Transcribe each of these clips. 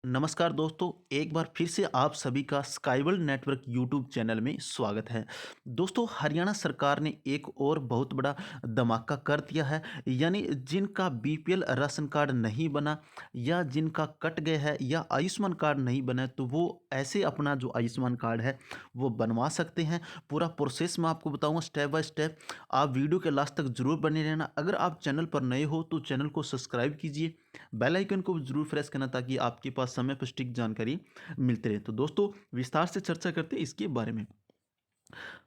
नमस्कार दोस्तों, एक बार फिर से आप सभी का स्काईवर्ल्ड नेटवर्क यूट्यूब चैनल में स्वागत है। दोस्तों, हरियाणा सरकार ने एक और बहुत बड़ा धमाका कर दिया है। यानी जिनका बीपीएल राशन कार्ड नहीं बना या जिनका कट गया है या आयुष्मान कार्ड नहीं बना है, तो वो ऐसे अपना जो आयुष्मान कार्ड है वो बनवा सकते हैं। पूरा प्रोसेस मैं आपको बताऊंगा स्टेप बाय स्टेप। आप वीडियो के लास्ट तक जरूर बने रहना। अगर आप चैनल पर नए हो तो चैनल को सब्सक्राइब कीजिए, बेल आइकन को जरूर प्रेस करना ताकि आपके पास समय पर सटीक जानकारी मिलती रहे। तो दोस्तों, विस्तार से चर्चा करते हैं इसके बारे में।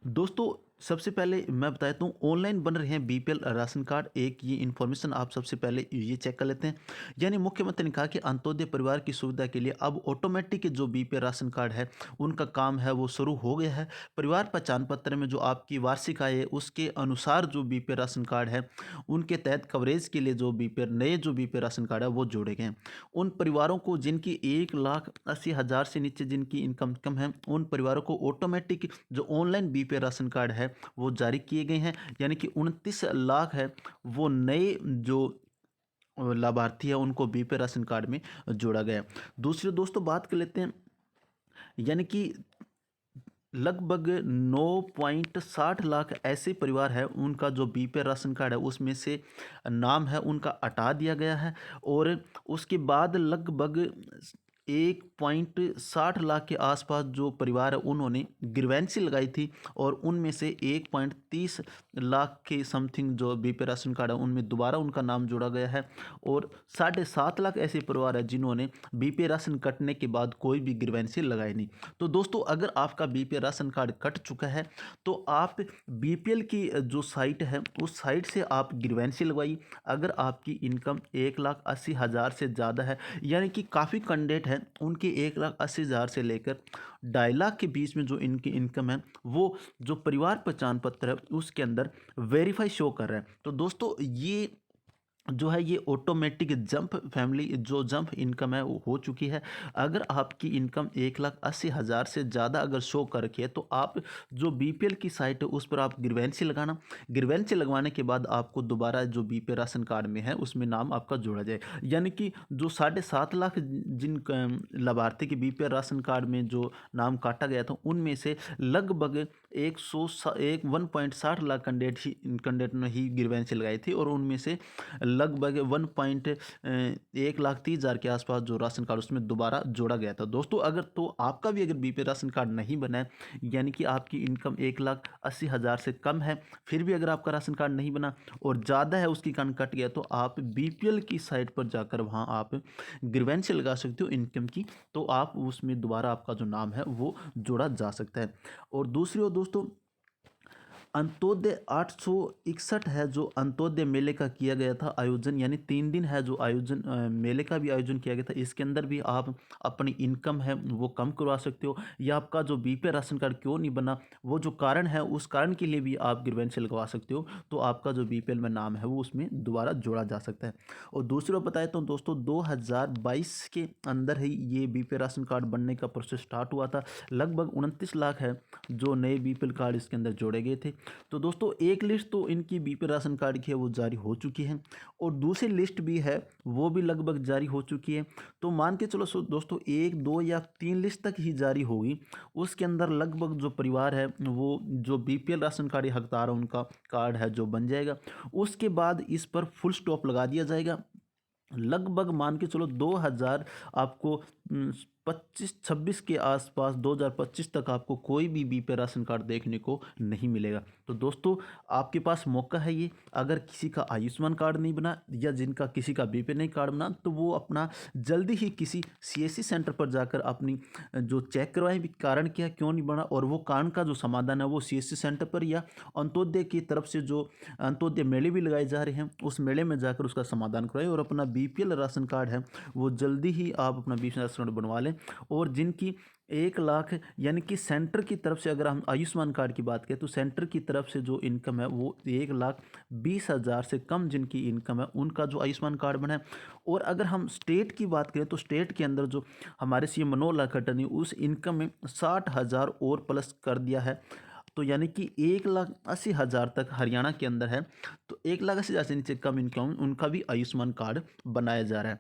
दोस्तों, सबसे पहले मैं बता देता हूँ, ऑनलाइन बन रहे हैं बीपीएल राशन कार्ड। एक ये इन्फॉर्मेशन आप सबसे पहले ये चेक कर लेते हैं। यानी मुख्यमंत्री ने कहा कि अंत्योदय परिवार की सुविधा के लिए अब ऑटोमेटिक जो बीपीएल राशन कार्ड है उनका काम है वो शुरू हो गया है। परिवार पहचान पत्र में जो आपकी वार्षिक आय है उसके अनुसार जो बीपीएल राशन कार्ड है उनके तहत कवरेज के लिए जो बीपीएल नए जो बीपीएल राशन कार्ड है वो जोड़े गए हैं। उन परिवारों को जिनकी 1,80,000 से नीचे जिनकी इनकम कम है, उन परिवारों को ऑटोमेटिक जो ऑनलाइन बीपीएल राशन कार्ड है वो जारी किए गए हैं। यानी कि 29 लाख है वो नए जो लाभार्थी है उनको बीपीएल राशन कार्ड में जोड़ा गया। दूसरी दोस्तों बात कर लेते हैं। यानी कि लगभग 9.60 लाख ऐसे परिवार है उनका जो बीपीएल राशन कार्ड है उसमें से नाम है उनका हटा दिया गया है। और उसके बाद लगभग 1.60 लाख के आसपास जो परिवार है उन्होंने ग्रीवेंसी लगाई थी और उनमें से 1.30 लाख के समथिंग जो बीपीएल राशन कार्ड है उनमें दोबारा उनका नाम जोड़ा गया है। और 7.5 लाख ऐसे परिवार है जिन्होंने बीपीएल राशन कटने के बाद कोई भी ग्रीवेंसी लगाई नहीं। तो दोस्तों, अगर आपका बीपीएल राशन कार्ड कट चुका है तो आप बीपीएल की जो साइट है उस साइट से आप ग्रीवेंसी लगवाइए। अगर आपकी इनकम 1,80,000 से ज़्यादा है, यानी कि काफ़ी कैंडिडेट है उनकी 1,80,000 से लेकर 2.5 लाख के बीच में जो इनकी इनकम है वो जो परिवार पहचान पत्र है उसके अंदर वेरीफाई शो कर रहा है। तो दोस्तों, ये जो है ये ऑटोमेटिक जंप फैमिली जो जंप इनकम है वो हो चुकी है। अगर आपकी इनकम 1,80,000 से ज़्यादा अगर शो कर रखी है तो आप जो बीपीएल की साइट है उस पर आप ग्रीवेंसी लगाना। ग्रीवेंसी लगवाने के बाद आपको दोबारा जो बीपीएल राशन कार्ड में है उसमें नाम आपका जोड़ा जाए। यानी कि जो 7.5 लाख जिन लाभार्थी के बीपीएल राशन कार्ड में जो नाम काटा गया था उनमें से लगभग 1.60 लाख कैंडिडेट ने ही ग्रीवेंसी लगाई थी और उनमें से लगभग 1,30,000 के आसपास जो राशन कार्ड उसमें दोबारा जोड़ा गया था। दोस्तों, अगर तो आपका भी अगर बीपीएल राशन कार्ड नहीं बना है, यानी कि आपकी इनकम 1,80,000 से कम है, फिर भी अगर आपका राशन कार्ड नहीं बना और ज़्यादा है उसकी कारण कट गया, तो आप बीपीएल की साइट पर जाकर वहाँ आप ग्रीवेंसी लगा सकते हो इनकम की। तो आप उसमें दोबारा आपका जो नाम है वो जोड़ा जा सकता है। और दूसरी ओर दोस्तों, अंत्योदय 861 है जो अंत्योदय मेले का किया गया था आयोजन। यानी 3 दिन है जो आयोजन मेले का भी आयोजन किया गया था। इसके अंदर भी आप अपनी इनकम है वो कम करवा सकते हो, या आपका जो बीपीएल राशन कार्ड क्यों नहीं बना वो जो कारण है उस कारण के लिए भी आप ग्रीवेंसी लगवा सकते हो। तो आपका जो बीपीएल में नाम है वो उसमें दोबारा जोड़ा जा सकता है। और दूसरी बात बताए तो दोस्तों, 2022 के अंदर ही ये बीपीएल राशन कार्ड बनने का प्रोसेस स्टार्ट हुआ था। लगभग 29 लाख है जो नए बीपीएल कार्ड इसके अंदर जोड़े गए थे। तो दोस्तों, एक लिस्ट तो इनकी बीपीएल राशन कार्ड की है वो जारी हो चुकी है और दूसरी लिस्ट भी है वो भी लगभग जारी हो चुकी है। तो मान के चलो दोस्तों, 1, 2 या 3 लिस्ट तक ही जारी होगी। उसके अंदर लगभग जो परिवार है वो जो बीपीएल राशन कार्ड हकदार है उनका कार्ड है जो बन जाएगा। उसके बाद इस पर फुल स्टॉप लगा दिया जाएगा। लगभग मान के चलो 2000 आपको 25-26 के आसपास 2025 तक आपको कोई भी बीपीएल राशन कार्ड देखने को नहीं मिलेगा। तो दोस्तों, आपके पास मौका है ये। अगर किसी का आयुष्मान कार्ड नहीं बना या जिनका किसी का बीपीएल नहीं कार्ड बना तो वो अपना जल्दी ही किसी सीएससी सेंटर पर जाकर अपनी जो चेक करवाएं भी कारण क्या है क्यों नहीं बना, और वो कारण का जो समाधान है वो सीएससी सेंटर पर या अंत्योदय की तरफ से जो अंत्योदय मेले भी लगाए जा रहे हैं उस मेले में जाकर उसका समाधान करवाएं और अपना बीपीएल राशन कार्ड है वो जल्दी ही आप अपना बीपीएल राशन कार्ड बनवा लें। और जिनकी 1 लाख यानी कि सेंटर की तरफ से अगर हम आयुष्मान कार्ड की बात करें तो सेंटर की तरफ से जो इनकम है वो 1,20,000 से कम जिनकी इनकम है उनका जो आयुष्मान कार्ड बना है। और अगर हम स्टेट की बात करें तो स्टेट के अंदर जो हमारे सीएम मनोहर लाल खट्टर ने उस इनकम में 60,000 और प्लस कर दिया है। तो यानी कि 1,80,000 तक हरियाणा के अंदर है। तो 1,80,000 से नीचे कम इनकम उनका भी आयुष्मान कार्ड बनाया जा रहा है।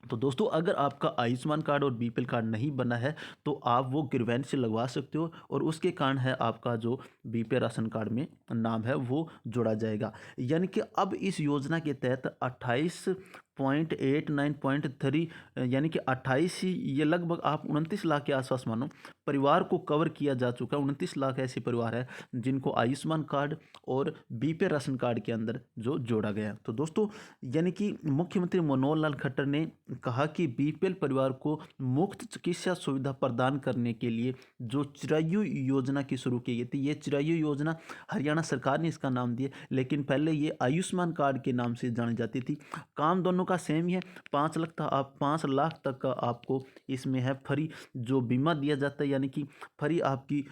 तो दोस्तों अगर आपका आयुष्मान कार्ड और बीपीएल कार्ड नहीं बना है तो आप वो ग्रीवेंस से लगवा सकते हो और उसके कारण है आपका जो बीपीएल राशन कार्ड में नाम है वो जोड़ा जाएगा। यानी कि अब इस योजना के तहत 28.89.3 यानी कि 28 ही, ये लगभग आप 29 लाख के आसपास मानो परिवार को कवर किया जा चुका है। 29 लाख ऐसे परिवार है जिनको आयुष्मान कार्ड और बीपीएल राशन कार्ड के अंदर जो जोड़ा गया। तो दोस्तों यानी कि मुख्यमंत्री मनोहर लाल खट्टर ने कहा कि बीपीएल परिवार को मुफ्त चिकित्सा सुविधा प्रदान करने के लिए जो चिरायु योजना की शुरू की गई थी, ये चिरायु योजना हरियाणा सरकार ने इसका नाम दिया, लेकिन पहले ये आयुष्मान कार्ड के नाम से जानी जाती थी। काम दोनों का सेम ही है। 5 लाख था, आप 5 लाख तक का आपको इसमें है फ्री जो बीमा दिया जाता है, यानी कि फ्री आपकी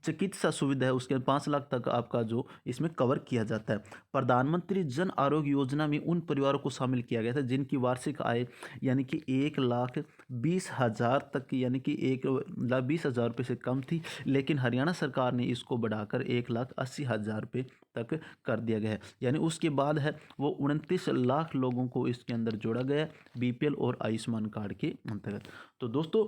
चिकित्सा सुविधा है उसके 5 लाख तक आपका जो इसमें कवर किया जाता है। प्रधानमंत्री जन आरोग्य योजना में उन परिवारों को शामिल किया गया था जिनकी वार्षिक आय यानी कि 1,20,000 तक की, यानी कि 1,20,000 रुपये से कम थी, लेकिन हरियाणा सरकार ने इसको बढ़ाकर 1,80,000 रुपये तक कर दिया गया है। यानी उसके बाद है वो 29 लाख लोगों को इसके अंदर जोड़ा गया है बीपीएल और आयुष्मान कार्ड के अंतर्गत। तो दोस्तों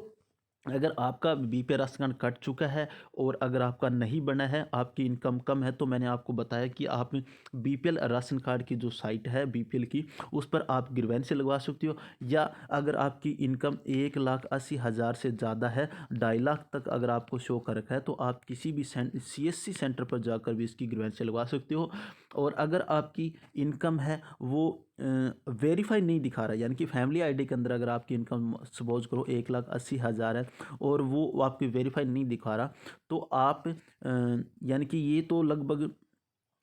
अगर आपका बीपीएल राशन कार्ड कट चुका है और अगर आपका नहीं बना है, आपकी इनकम कम है, तो मैंने आपको बताया कि आप बीपीएल राशन कार्ड की जो साइट है बीपीएल की, उस पर आप ग्रीवेंस से लगवा सकते हो। या अगर आपकी इनकम 1,80,000 से ज़्यादा है, 2.5 लाख तक अगर आपको शो कर रखा है, तो आप किसी भी सीएससी सेंटर पर जाकर भी इसकी ग्रीवेंस से लगवा सकते हो। और अगर आपकी इनकम है वो वेरीफाई नहीं दिखा रहा है, यानी कि फैमिली आईडी के अंदर अगर आपकी इनकम सपोज करो 1,80,000 है और वो आपकी वेरीफाई नहीं दिखा रहा, तो आप यानी कि ये तो लगभग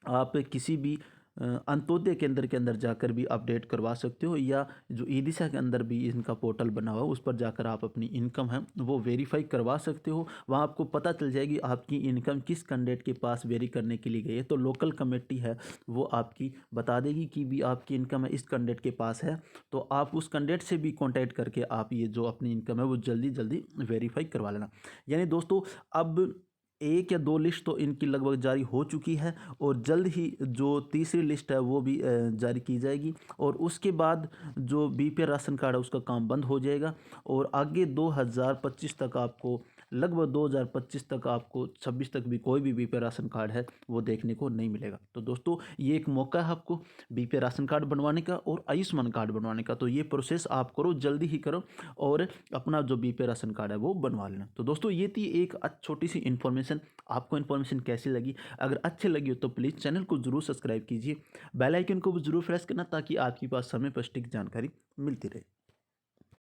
आप किसी भी अंत्योदय केंद्र के अंदर जाकर भी अपडेट करवा सकते हो, या जो ई दिशा के अंदर भी इनका पोर्टल बना हुआ है उस पर जाकर आप अपनी इनकम है वो वेरीफाई करवा सकते हो। वहाँ आपको पता चल जाएगी आपकी इनकम किस कैंडिडेट के पास वेरी करने के लिए गई है, तो लोकल कमेटी है वो आपकी बता देगी कि भी आपकी इनकम है इस कैंडिडेट के पास है, तो आप उस कैंडिडेट से भी कॉन्टैक्ट करके आप ये जो अपनी इनकम है वो जल्दी जल्दी वेरीफाई करवा लेना। यानी दोस्तों अब 1 या 2 लिस्ट तो इनकी लगभग जारी हो चुकी है और जल्द ही जो तीसरी लिस्ट है वो भी जारी की जाएगी, और उसके बाद जो बीपीएल राशन कार्ड है उसका काम बंद हो जाएगा और आगे 2025 तक आपको लगभग 2025 तक आपको 26 तक भी कोई भी बीपीएल राशन कार्ड है वो देखने को नहीं मिलेगा। तो दोस्तों ये एक मौका है आपको बीपीएल राशन कार्ड बनवाने का और आयुष्मान कार्ड बनवाने का, तो ये प्रोसेस आप करो, जल्दी ही करो और अपना जो बीपीएल राशन कार्ड है वो बनवा लेना। तो दोस्तों ये थी एक छोटी सी इन्फॉर्मेशन। आपको इन्फॉर्मेशन कैसी लगी? अगर अच्छी लगी हो तो प्लीज़ चैनल को जरूर सब्सक्राइब कीजिए, बेल आइकन को भी जरूर प्रेस करना ताकि आपके पास समय पर सटीक जानकारी मिलती रहे।